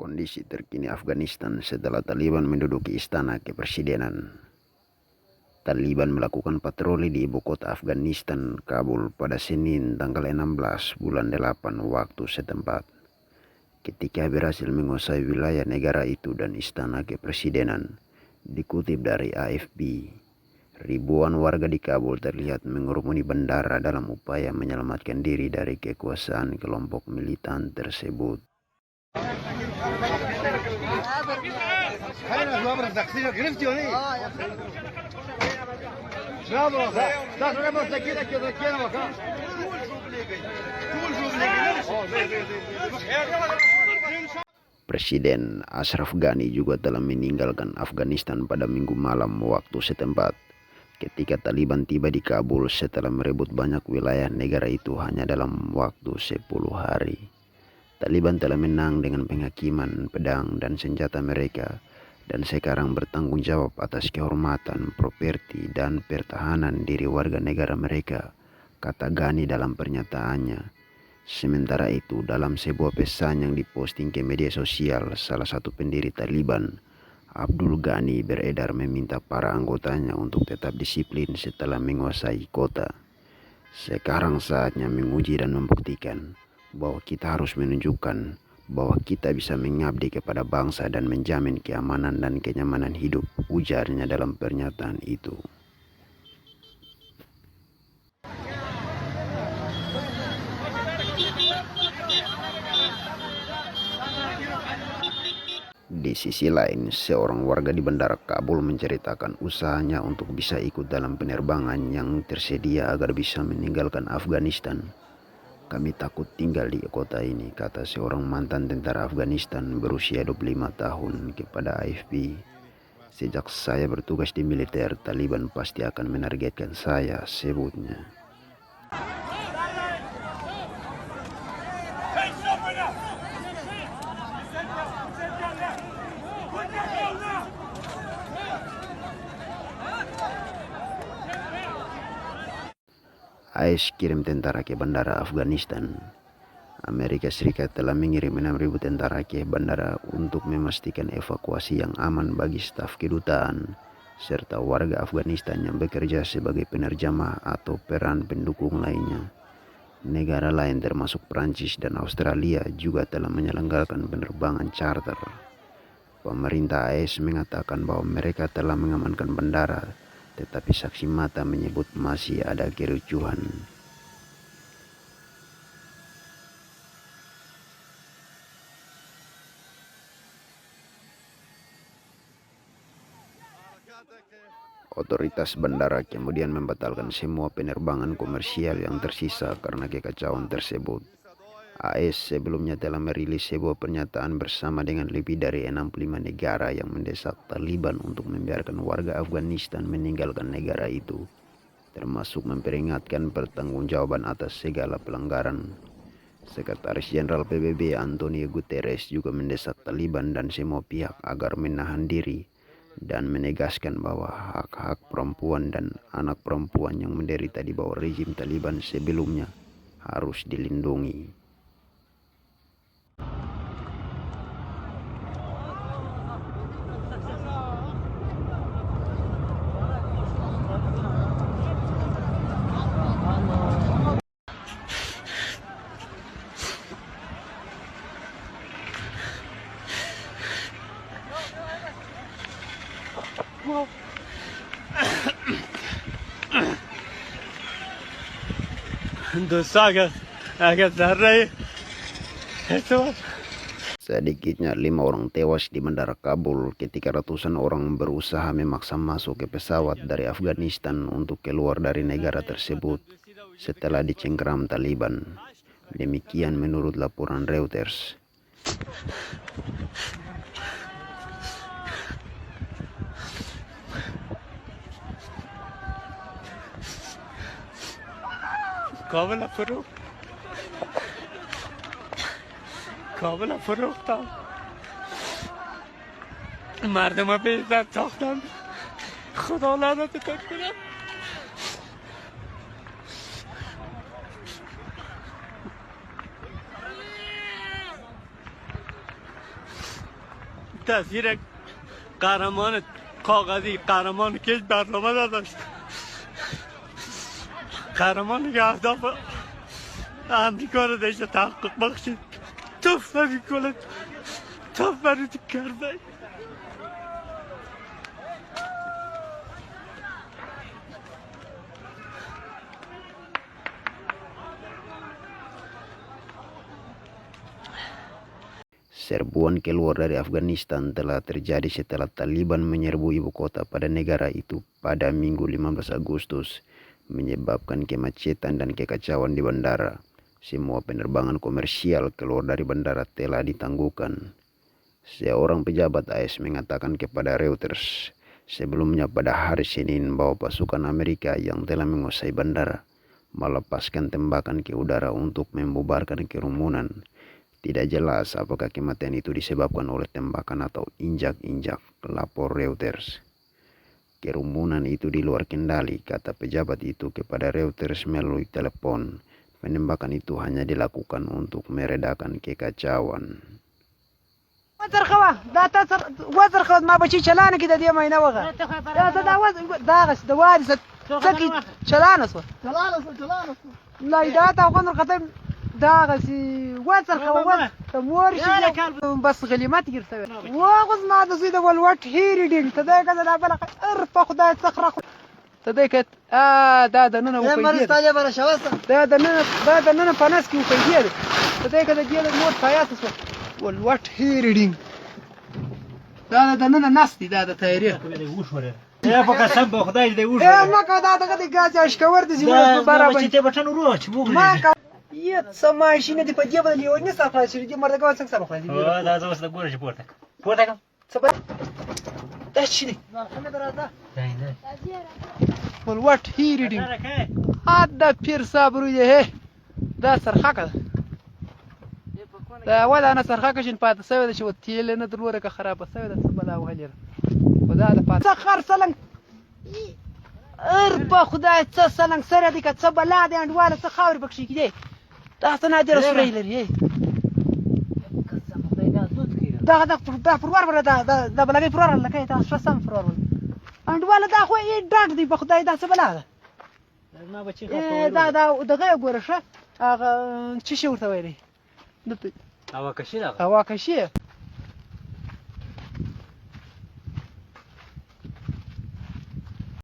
Kondisi terkini Afghanistan setelah Taliban menduduki istana kepresidenan. Taliban melakukan patroli di ibu kota Afghanistan, Kabul, pada Senin tanggal 16 bulan 8 waktu setempat. Ketika berhasil menguasai wilayah negara itu dan istana kepresidenan. Dikutip dari AFP, ribuan warga di Kabul terlihat mengerumuni bandara dalam upaya menyelamatkan diri dari kekuasaan kelompok militan tersebut. Presiden Ashraf Ghani juga telah meninggalkan Afghanistan pada Minggu malam waktu setempat ketika Taliban tiba di Kabul setelah merebut banyak wilayah negara itu hanya dalam waktu 10 hari. Taliban telah menang dengan penghakiman pedang dan senjata mereka dan sekarang bertanggung jawab atas kehormatan, properti, dan pertahanan diri warga negara mereka, kata Ghani dalam pernyataannya. Sementara itu, dalam sebuah pesan yang diposting ke media sosial, salah satu pendiri Taliban, Abdul Ghani, beredar meminta para anggotanya untuk tetap disiplin setelah menguasai kota. Sekarang saatnya menguji dan membuktikan bahwa kita harus menunjukkan bahwa kita bisa mengabdi kepada bangsa dan menjamin keamanan dan kenyamanan hidup, ujarnya dalam pernyataan itu. Di sisi lain, seorang warga di Bandara Kabul menceritakan usahanya untuk bisa ikut dalam penerbangan yang tersedia agar bisa meninggalkan Afghanistan. Kami takut tinggal di kota ini, kata seorang mantan tentara Afghanistan berusia 25 tahun kepada AFP. Sejak saya bertugas di militer, Taliban pasti akan menargetkan saya, sebutnya. AS kirim tentara ke bandara Afghanistan. Amerika Serikat telah mengirim 6.000 tentara ke bandara untuk memastikan evakuasi yang aman bagi staf kedutaan serta warga Afghanistan yang bekerja sebagai penerjemah atau peran pendukung lainnya. Negara lain termasuk Prancis dan Australia juga telah menyelenggarakan penerbangan charter. Pemerintah AS mengatakan bahwa mereka telah mengamankan bandara, tetapi saksi mata menyebut masih ada kericuhan. Otoritas bandara kemudian membatalkan semua penerbangan komersial yang tersisa karena kekacauan tersebut. AS sebelumnya telah merilis sebuah pernyataan bersama dengan lebih dari 65 negara yang mendesak Taliban untuk membiarkan warga Afghanistan meninggalkan negara itu, termasuk memperingatkan pertanggungjawaban atas segala pelanggaran. Sekretaris Jenderal PBB Antonio Guterres juga mendesak Taliban dan semua pihak agar menahan diri dan menegaskan bahwa hak-hak perempuan dan anak perempuan yang menderita di bawah rezim Taliban sebelumnya harus dilindungi. Sedikitnya 5 orang tewas di Bandara Kabul ketika ratusan orang berusaha memaksa masuk ke pesawat dari Afghanistan untuk keluar dari negara tersebut setelah dicengkeram Taliban. Demikian menurut laporan Reuters. کاملا فروختم مردم به عزت ساختم خدا لعنتتون کنه تاثیر قهرمان کاغذی قهرمان که هیچ برنامه نداشت قهرمانی که اهداف امریکا رو داشته تحقق بخشید توف نمیکنه توف برای کرده Serbuan keluar dari Afghanistan telah terjadi setelah Taliban menyerbu ibu kota pada negara itu pada Minggu 15 Agustus, menyebabkan kemacetan dan kekacauan di bandara. Semua penerbangan komersial keluar dari bandara telah ditangguhkan. Seorang pejabat AS mengatakan kepada Reuters sebelumnya pada hari Senin bahwa pasukan Amerika yang telah menguasai bandara melepaskan tembakan ke udara untuk membubarkan kerumunan. Tidak jelas apakah kematian itu disebabkan oleh tembakan atau injak-injak, lapor Reuters. Kerumunan itu di luar kendali, kata pejabat itu kepada Reuters melalui telepon. Penembakan itu hanya dilakukan untuk meredakan kekacauan. وزرخوا ما بشي چلانه كده دي ما ينوغه يا تداوز داغس دوارس سكي چلانه لا يداتا وقندر ختم داغس وزرخوا تمورش بس غليمات يرتوي واغز ما تزيد والوقت هيري دين تداي كذا لا بلا ارفع خدای صخره تداي كت دا دنه وفيدي دا دنه فناس كي وفيدي تداي كذا جيل مور فايات والوقت هيري دين دا دنه ناس دي دا تايريخ یا په قسم به خدای دې وښه ما کا دا دغه د ګاز اشکور د زیمه برابر چې ته بټن ورو چې وګورې ما کا یت سمای شینه دی په جیب د لیو نه سره شي دی مرده ګاز څنګه سره خو دی او دا زوس د ګورې چې پورته پورته کوم سبا دا شي دی نه والوقت هيري دين هذا بير صابرو ده دا سرخه دا ولا انا سرخه شن پات سوي د شو تیل نه دروره که خراب سوي د بلا وهلر خدا د پات سخر سلنګ اربا خدای څه سلنګ سره دي که څه بلا دي انډواله څه خاور بکشي کیږي دا څه نادر سوري لري دا پرور ور دا بلګي پرور لکه دا شسم پرور انډواله دا خو یې ډاټ دی په خدای دا څه بلا ده ما بچی دا دغه ګوره شه هغه چې شي ورته وایي هوا کشي دا هوا کشي